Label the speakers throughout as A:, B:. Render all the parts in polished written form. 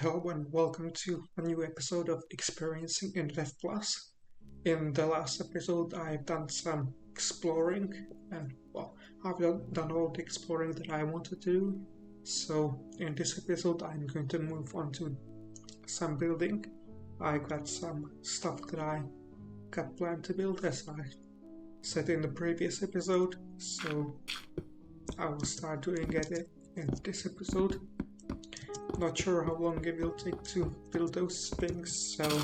A: Hello and welcome to a new episode of Experiencing Infdev Plus. In the last episode, I've done some exploring, and I've done all the exploring that I wanted to do. So, in this episode, I'm going to move on to some building. I got some stuff that I got planned to build, as I said in the previous episode. So, I will start doing it in this episode. Not sure how long it will take to build those things, so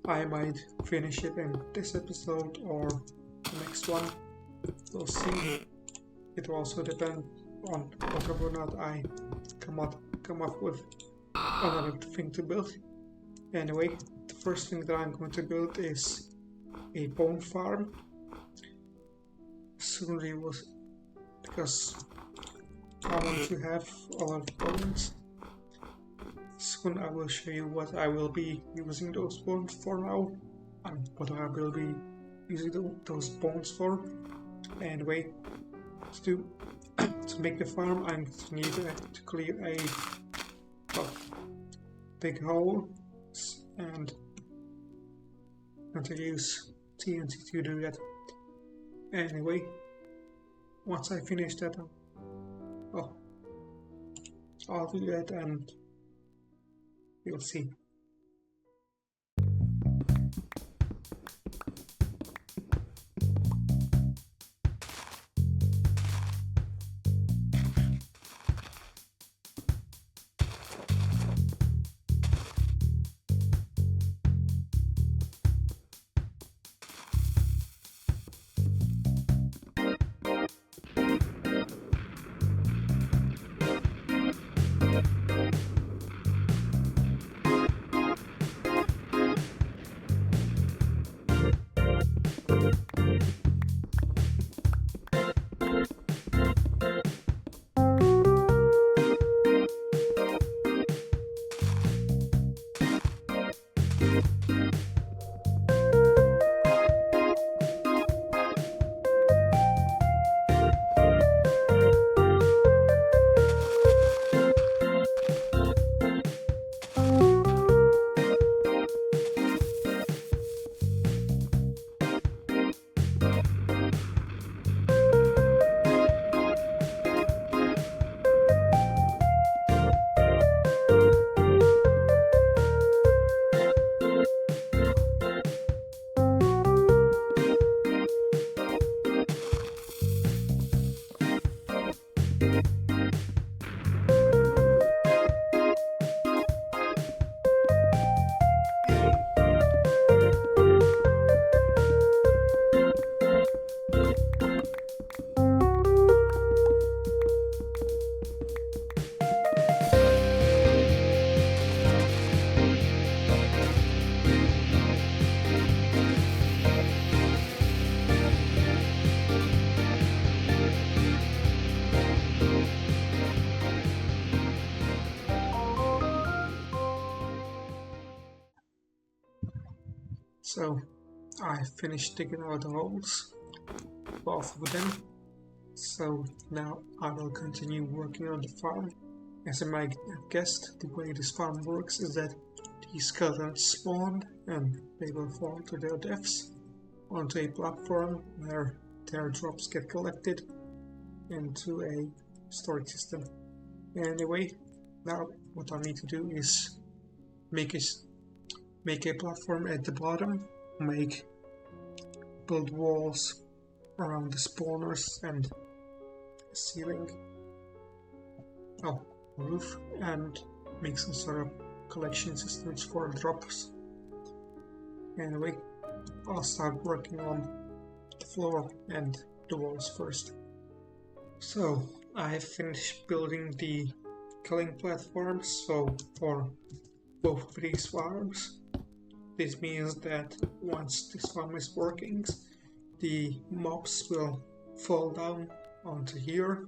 A: I might finish it in this episode or the next one. We'll see. It will also depend on whether or not I come up with another thing to build. Anyway, the first thing that I'm going to build is a bone farm. Soon it was because I want to have a lot of bones. Soon I will show you what I will be using those bones for now, and what I will be using those bones for. Anyway, to make the farm, I'm going to need to clear a big hole, and I'm going to use TNT to do that. Anyway, once I finish that, I'll do that and you'll see. So, I finished digging out the holes, both of them. So now I will continue working on the farm. As you might have guessed, the way this farm works is that these skeletons spawn and they will fall to their deaths onto a platform where their drops get collected into a storage system. Anyway, now what I need to do is make a platform at the bottom, build walls around the spawners and ceiling, roof, and make some sort of collection systems for drops. Anyway, I'll start working on the floor and the walls first. So I have finished building the killing platforms, so for both of these farms. This means that once this farm is working, the mobs will fall down onto here,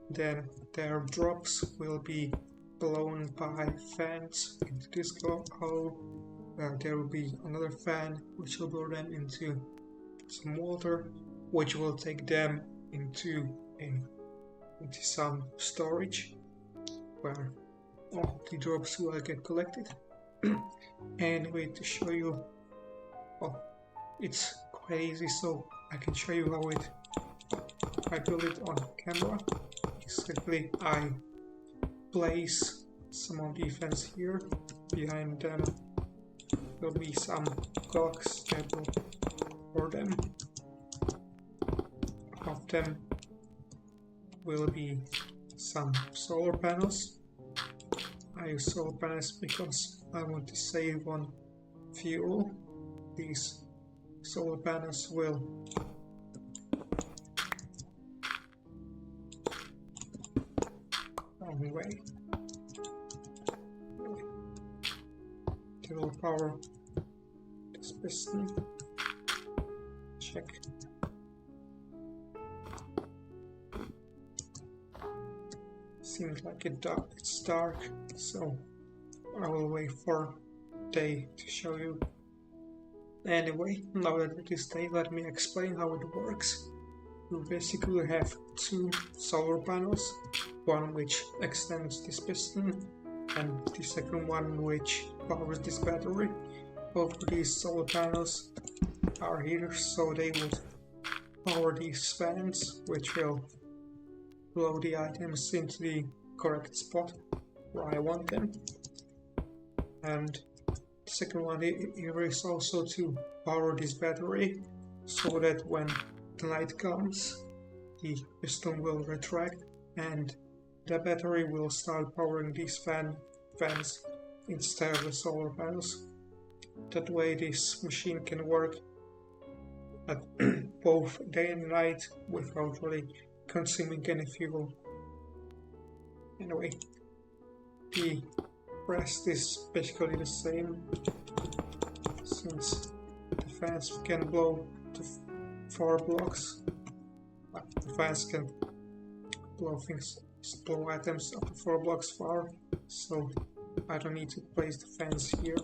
A: then their drops will be blown by fans into this hole, where there will be another fan which will blow them into some water, which will take them into some storage where all the drops will get collected. Anyway, to show you, well, it's quite easy, so I can show you how I build it on camera. Basically, I place some of the fans here. Behind them will be some clocks that will power them. Above them will be some solar panels. I use solar panels because I want to save on fuel. These solar panels will anyway, they will power this piston. Check. Seems like it's dark, so I will wait for day to show you. Anyway, now that it is day, let me explain how it works. You basically have two solar panels, one which extends this piston and the second one which powers this battery. Both of these solar panels are here, so they would power these fans, which will blow the items into the correct spot where I want them. And the second one here is also to power this battery, so that when the light comes, the piston will retract and the battery will start powering these fans instead of the solar panels. That way this machine can work at both day and night without really consuming any fuel. Anyway, the rest is basically the same, since the fans can blow to 4 blocks. The fans can blow items up to 4 blocks far, so I don't need to place the fans here.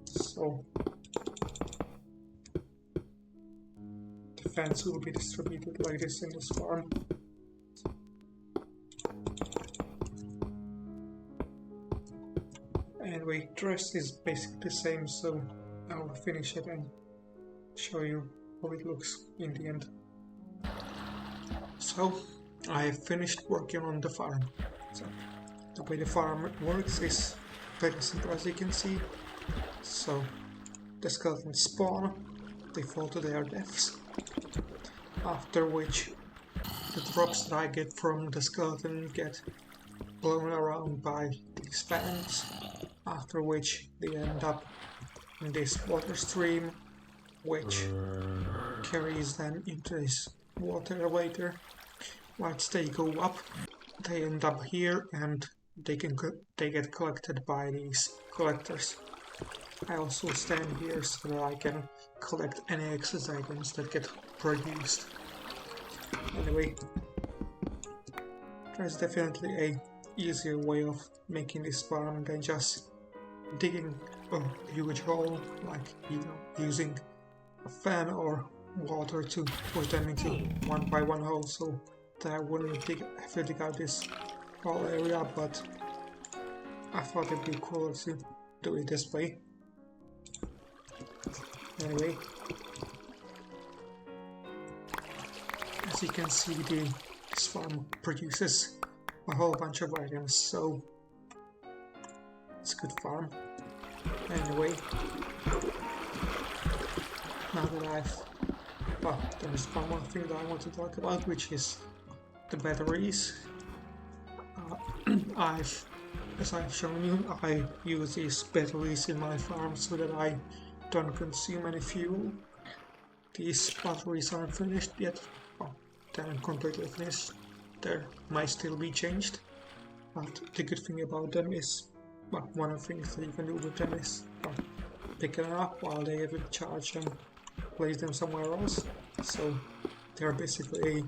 A: So the fans will be distributed like this in this farm. Anyway, the rest is basically the same, so I will finish it and show you how it looks in the end. So I have finished working on the farm. So the way the farm works is very simple, as you can see. So the skeletons spawn, they fall to their deaths, after which the drops that I get from the skeleton get blown around by these fans, after which they end up in this water stream, which carries them into this water elevator. Once they go up, they end up here and they get collected by these collectors. I also stand here so that I can collect any excess items that get produced. Anyway, there's definitely a easier way of making this farm than just digging a huge hole, like, you know, using a fan or water to push them into one by one hole, so that I wouldn't have to dig out this whole area, but I thought it'd be cooler to do it this way. Anyway, as you can see, this farm produces a whole bunch of items, so it's a good farm. Anyway, now that there's one more thing that I want to talk about, which is the batteries. As I've shown you, I use these batteries in my farm so that I don't consume any fuel. These batteries aren't finished yet. Well, they aren't completely finished. They might still be changed. But the good thing about them is, well, one of the things that you can do with them is pick them up while they have a charge and place them somewhere else. So they're basically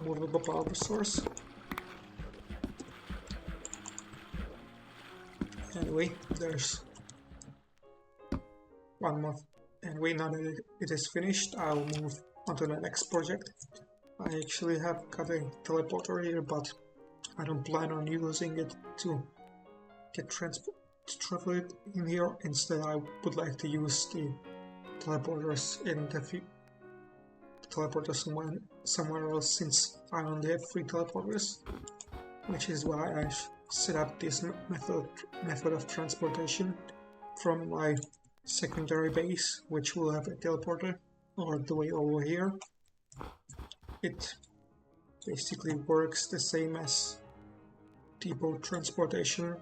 A: a movable power source. Anyway, there's one more. Anyway, now that it is finished, I'll move on to the next project. I actually have got a teleporter here, but I don't plan on using it to get transport to travel it in here. Instead, I would like to use the teleporters in the teleporter somewhere else, since I only have 3 teleporters, which is why I set up this method of transportation from my secondary base, which will have a teleporter all the way over here. It basically works the same as depot transportation,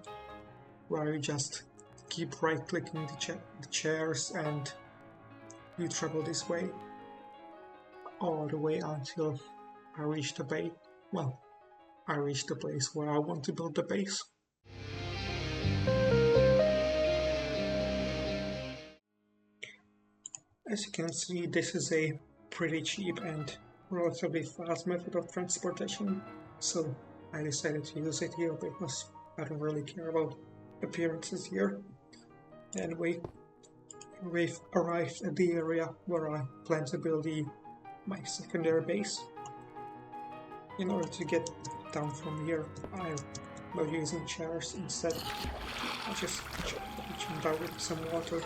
A: where you just keep right-clicking the chairs and you travel this way all the way until I reach the base. Well, I reach the place where I want to build the base. As you can see, this is a pretty cheap and relatively fast method of transportation, so I decided to use it here because I don't really care about appearances here. And we've arrived at the area where I plan to build my secondary base. In order to get down from here, I'm not using chairs. Instead, I just jump out with some water.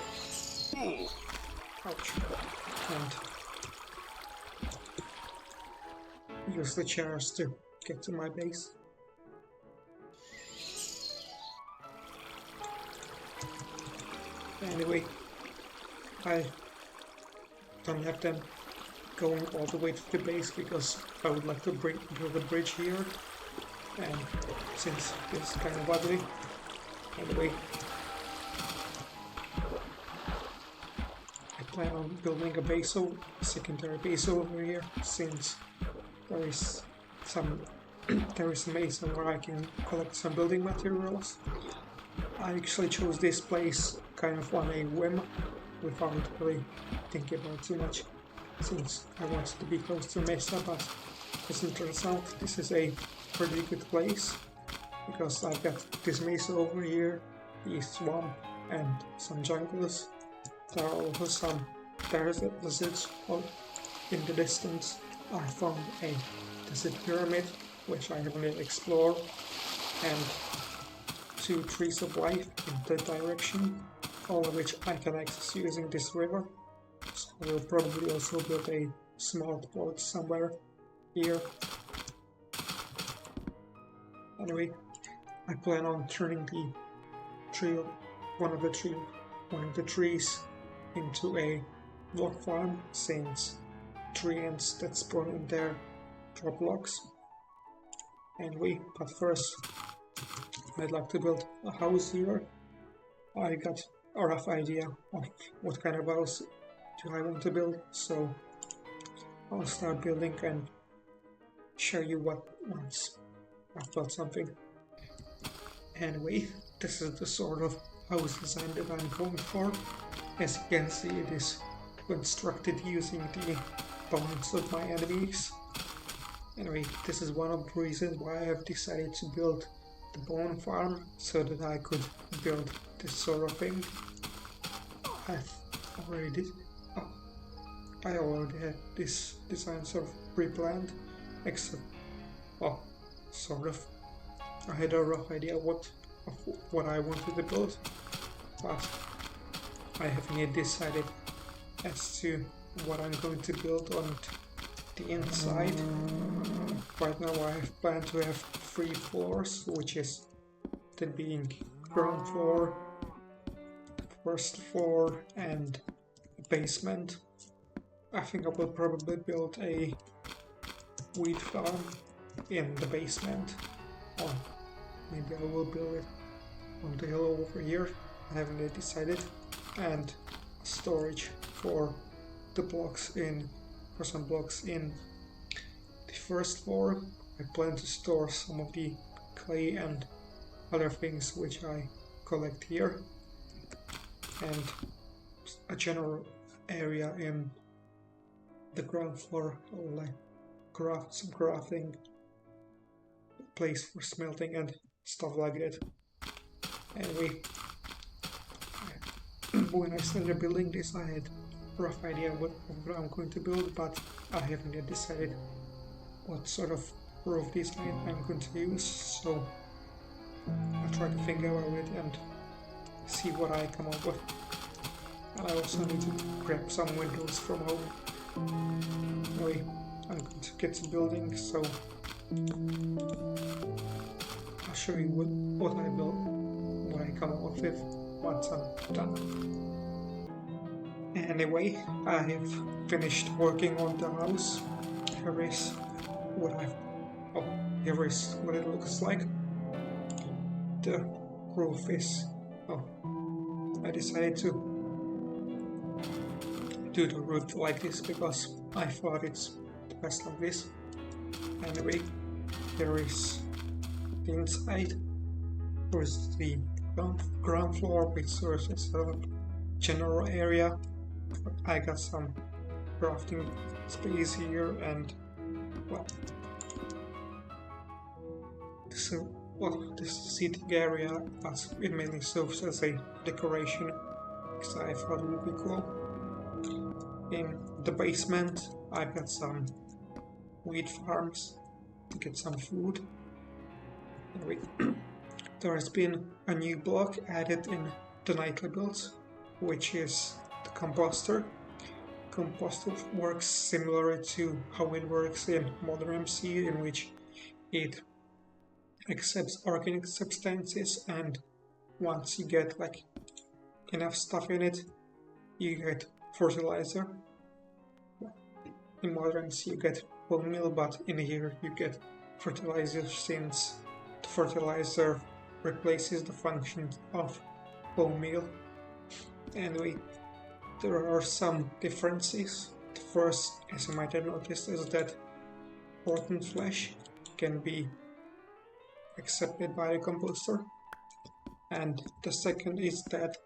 A: Ouch. And use the chairs to get to my base. Anyway, I don't have them going all the way to the base because I would like to build a bridge here, and since it's kind of ugly. Anyway, I plan on building a secondary base over here, since there is a mason where I can collect some building materials. I actually chose this place kind of on a whim, without really thinking about too much, since I wanted to be close to Mesa, but as it turns out, this is a pretty good place, because I've got this mesa over here, the swamp, and some jungles. There are also some desert lizards in the distance. I found a desert pyramid, which I haven't yet explored, and 2 trees of life in that direction, all of which I can access using this river. So I will probably also build a small port somewhere here. Anyway, I plan on turning one of the trees into a log farm, since tree ants that spawn in there drop logs. Anyway, but first I'd like to build a house here. I got a rough idea of what kind of house do I want to build, so I'll start building and show you what once I've built something. Anyway, this is the sort of house design that I'm going for. As you can see, it is constructed using the bones of my enemies. Anyway, this is one of the reasons why I have decided to build the bone farm, so that I could build this sort of thing. I already had this design sort of pre-planned, except, well, sort of. I had a rough idea of what I wanted to build, but I haven't yet decided as to what I'm going to build on the inside. Right now I have planned to have 3 floors, which is the being ground floor, first floor, and basement. I think I will probably build a wheat farm in the basement, or maybe I will build it on the hill over here. I haven't yet decided. And storage for some blocks in the first floor. I plan to store some of the clay and other things which I collect here, and a general area in the ground floor, like some crafting, place for smelting and stuff like that. Anyway, when I started building this, I had a rough idea what I'm going to build, but I haven't yet decided what sort of roof design I'm going to use, so I'll try to think about it and see what I come up with. And I also need to grab some windows from home. Anyway, I'm going to get to building, so I'll show you what I built, what I come up with once I'm done. Anyway, I've finished working on the house. Here is what here is what it looks like. The roof is, I decided to do the roof like this because I thought it's the best like this. Anyway, here is the inside. There is the ground floor, which serves as a general area. I got some crafting space here, and well, this seating area, but it mainly serves as a decoration because I thought it would be cool. In the basement, I've got some wheat farms to get some food. Anyway, there has been a new block added in the nightly build, which is the composter. Composter works similar to how it works in Modern MC, in which it accepts organic substances, and once you get like enough stuff in it, you get fertilizer. In Modern MC you get bone meal, but in here you get fertilizer, since the fertilizer replaces the function of bone meal. Anyway, there are some differences. The first, as you might have noticed, is that rotten flesh can be accepted by the composter, and the second is that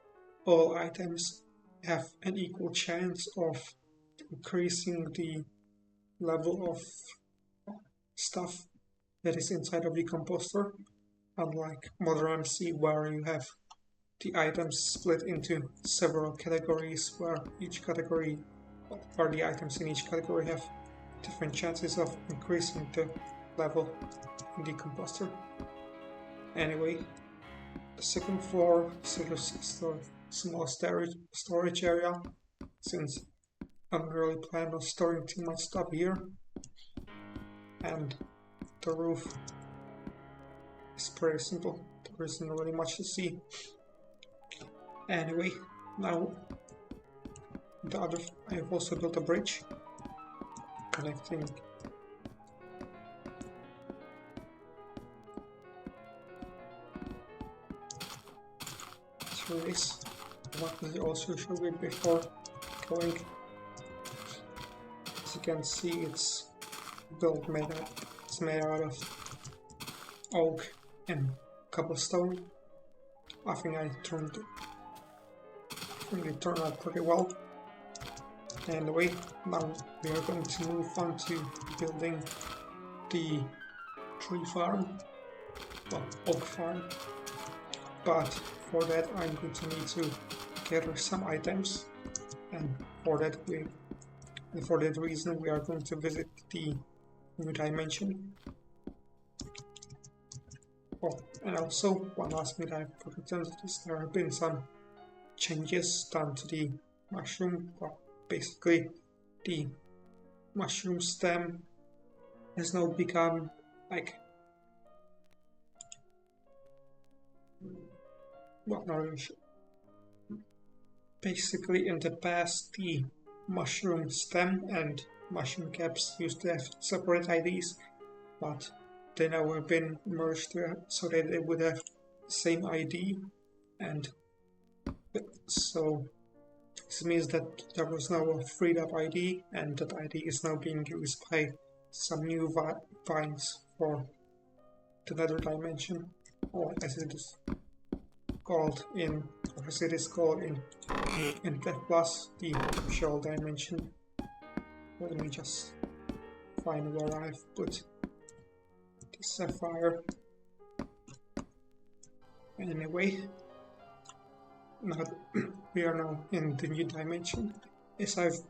A: all items have an equal chance of increasing the level of stuff that is inside of the composter, unlike Modern MC, where you have the items split into several categories, where the items in each category have different chances of increasing the level in the composter. Anyway, the second floor serves as a small storage area, since I don't really plan on storing too much stuff here. And the roof is pretty simple, there isn't really much to see. Anyway, now I've also built a bridge connecting to this. What I also showed it before going. As you can see, it's made out of oak and cobblestone. I think it turned out pretty well. Anyway, now we are going to move on to building the tree farm, well, oak farm. But for that I'm going to need to gather some items, and for that reason we are going to visit the new dimension. Oh, and also one last thing that I forgot is there have been some changes done to the mushroom. Well, basically the mushroom stem has now become like, well, not really sure. Basically, in the past, the mushroom stem and mushroom caps used to have separate IDs, but they now have been merged so that they would have the same ID, and so this means that there was now a freed up ID, and that ID is now being used by some new vines for the nether dimension, or as it is called in Infdev Plus, the shell dimension. Let me just find where I've put the sapphire. Anyway, now we are now in the new dimension. As I've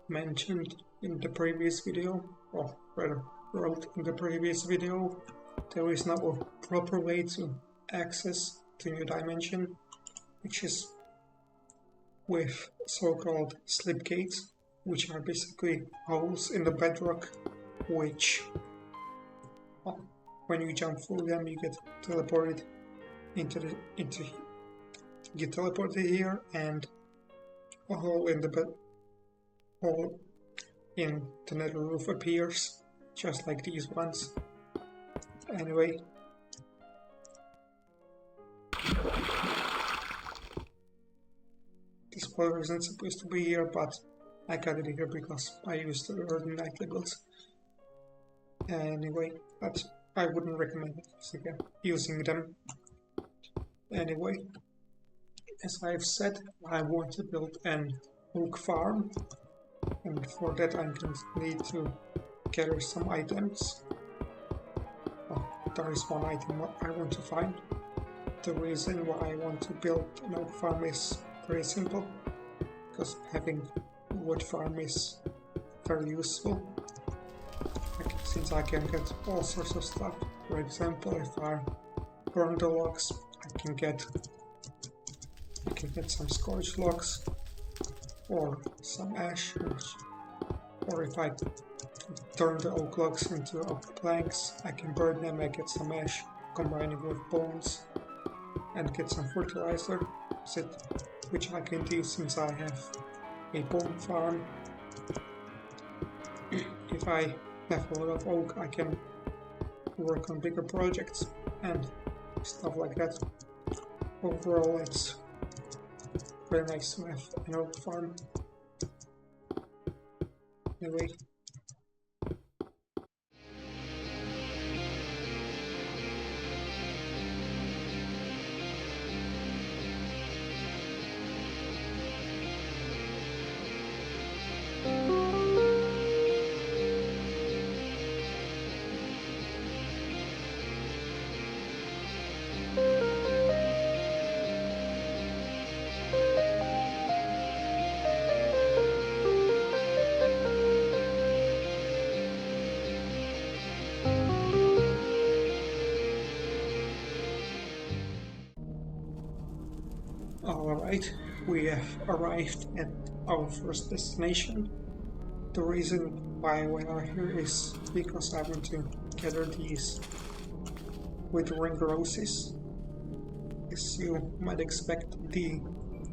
A: mentioned in the previous video, or rather wrote in the previous video, there is now a proper way to access the new dimension, which is with so-called slip gates, which are basically holes in the bedrock, which, well, when you jump through them, you get teleported get teleported here, and a hole in the nether roof appears, just like these ones. Anyway, this spoiler isn't supposed to be here, but I got it here because I used the early night levels. Anyway, but I wouldn't recommend using them. Anyway, as I've said, I want to build an oak farm, and for that I'm going to need to gather some items. Oh, there is one item I want to find. The reason why I want to build an oak farm is very simple, because having a wood farm is very useful, since I can get all sorts of stuff. For example, if I burn the logs, I can get some scorched logs or some ash, or if I turn the oak logs into oak planks, I can burn them and get some ash, combine it with bones and get some fertilizer, which I can do since I have a bone farm. If I have a lot of oak, I can work on bigger projects and stuff like that. Overall, it's very nice to have an oak farm. Anyway. Alright, we have arrived at our first destination. The reason why we are here is because I want to gather these withering roses. As you might expect, the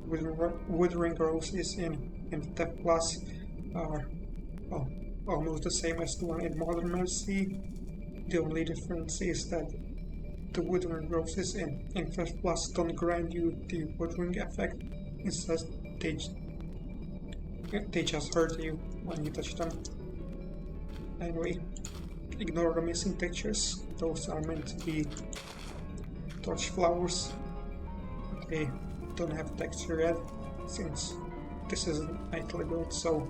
A: withering roses in Infdev Plus are almost the same as the one in Modern Mercy. The only difference is that the withering roses in Infdev Plus don't grant you the withering effect. Instead, they just hurt you when you touch them. Anyway, ignore the missing textures. Those are meant to be torch flowers. They don't have texture yet, since this isn't nightly built, so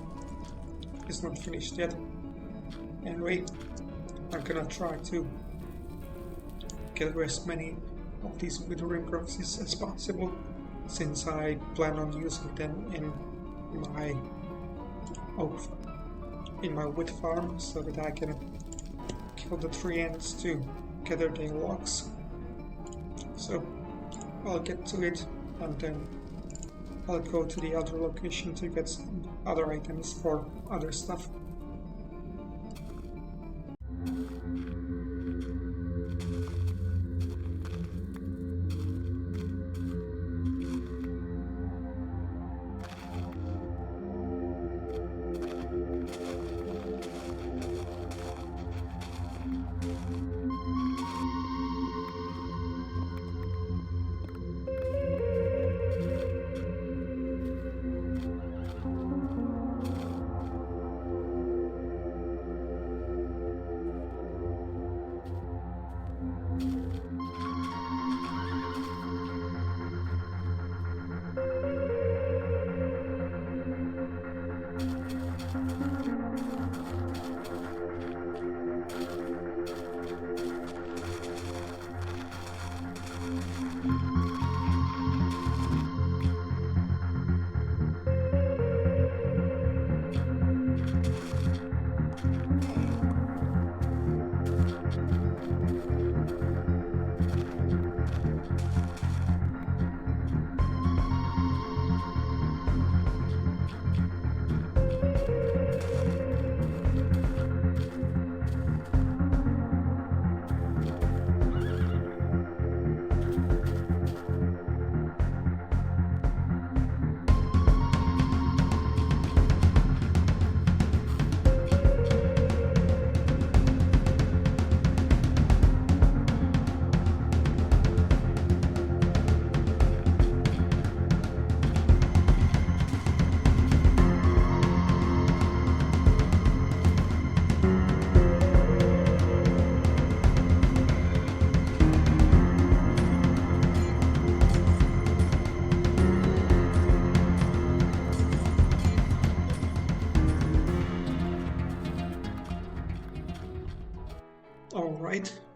A: it's not finished yet. Anyway, I'm gonna try to gather as many of these withering roses as possible, since I plan on using them in my wood farm, so that I can kill the tree ants to gather their logs. So I'll get to it, and then I'll go to the other location to get some other items for other stuff.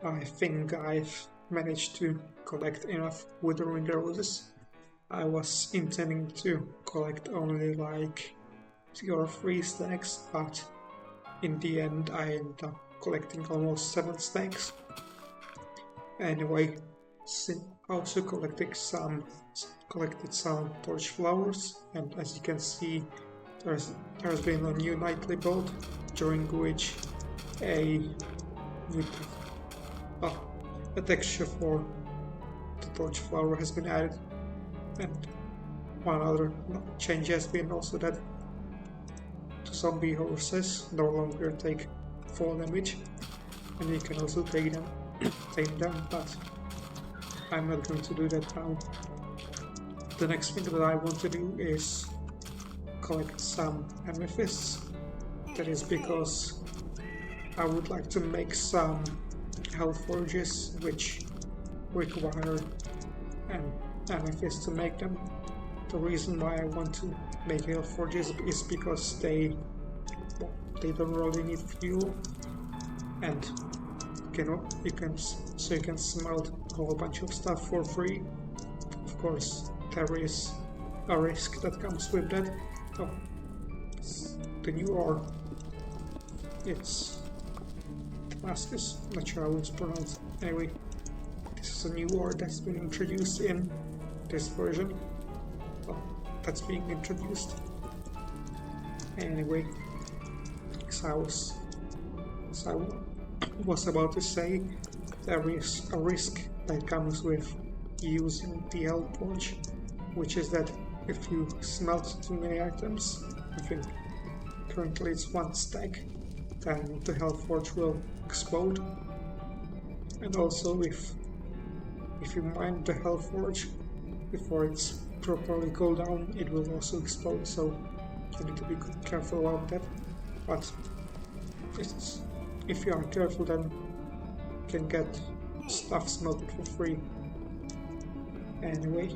A: I think I've managed to collect enough withering roses. I was intending to collect only like 2 or 3 stacks, but in the end I ended up collecting almost 7 stacks. Anyway, also collected some torch flowers, and as you can see, there's been a new nightly build during which a new a texture for the torch flower has been added, and one other change has been also that the zombie horses no longer take fall damage, and you can also take them, but I'm not going to do that now. The next thing that I want to do is collect some amethysts. That is because I would like to make some hell forges which require an amethyst to make them. The reason why I want to make hell forges is because they don't really need fuel, and you can smelt a whole bunch of stuff for free. Of course, there is a risk that comes with that. Oh, the new ore. It's Damascus. Not sure how it's pronounced. Anyway, this is a new ore that's been introduced in this version. Oh, that's being introduced. Anyway, as I was about to say, there is a risk that comes with using the hell forge, which is that if you smelt too many items, I think currently it's 1 stack, then the hell forge will explode. And also if you mine the hell forge before it's properly cooled down, it will also explode, so you need to be careful about that. But if you are careful, then you can get stuff smelted for free. Anyway,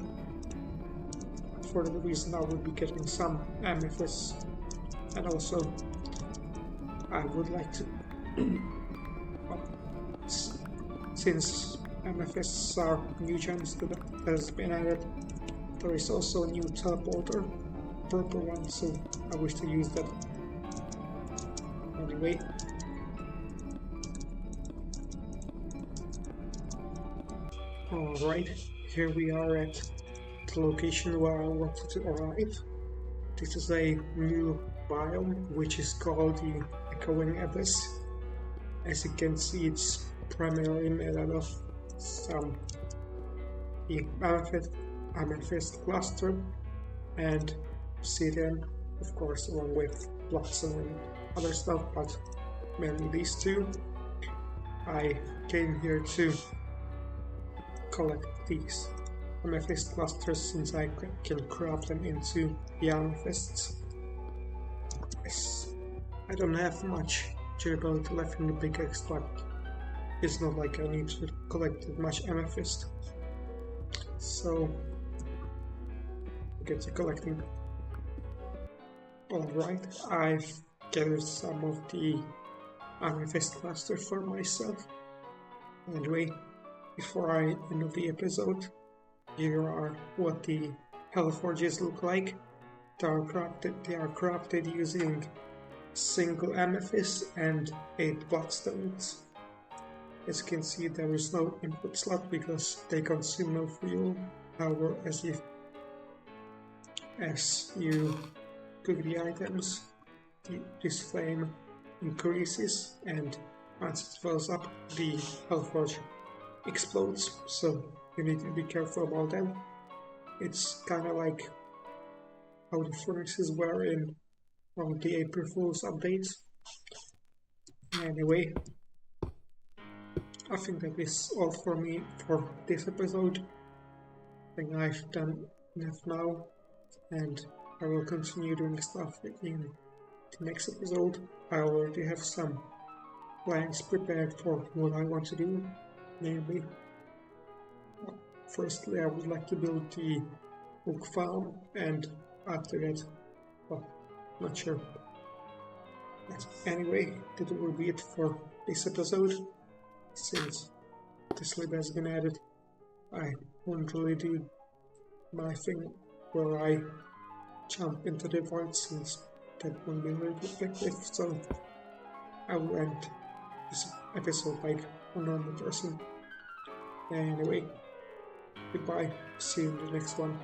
A: for the reason I will be getting some amethysts, and also I would like to since amethysts are new gems that has been added, there is also a new teleporter, purple one, so I wish to use that. Anyway, alright, here we are at the location where I wanted to arrive. This is a new biome which is called the Echoing Abyss. As you can see, it's primarily made out of some amethyst cluster and obsidian, of course, along with blossom and other stuff, but mainly these two. I came here to collect these amethyst clusters since I can craft them into the amethysts. I don't have much durability left in the pickaxe, but it's not like I need to collect that much amethyst. So get to collecting. Alright, I've gathered some of the amethyst cluster for myself. Anyway, before I end the episode, here are what the hell forges look like. They are crafted using single amethyst and 8 bloodstones. As you can see, there is no input slot because they consume no fuel. However, as you cook the items, this flame increases, and once it fills up, the hellforge explodes. So you need to be careful about that. It's kind of like how the furnaces were in one of the April Fool's updates. Anyway, I think that is all for me for this episode. I think I've done enough now, and I will continue doing stuff in the next episode. I already have some plans prepared for what I want to do. Namely, firstly, I would like to build the hook farm, and after that, not sure. But anyway, that will be it for this episode. Since this lib has been added. I won't really do my thing where I jump into the void since that won't be really effective, so I will end this episode like a normal person. Anyway, goodbye, see you in the next one.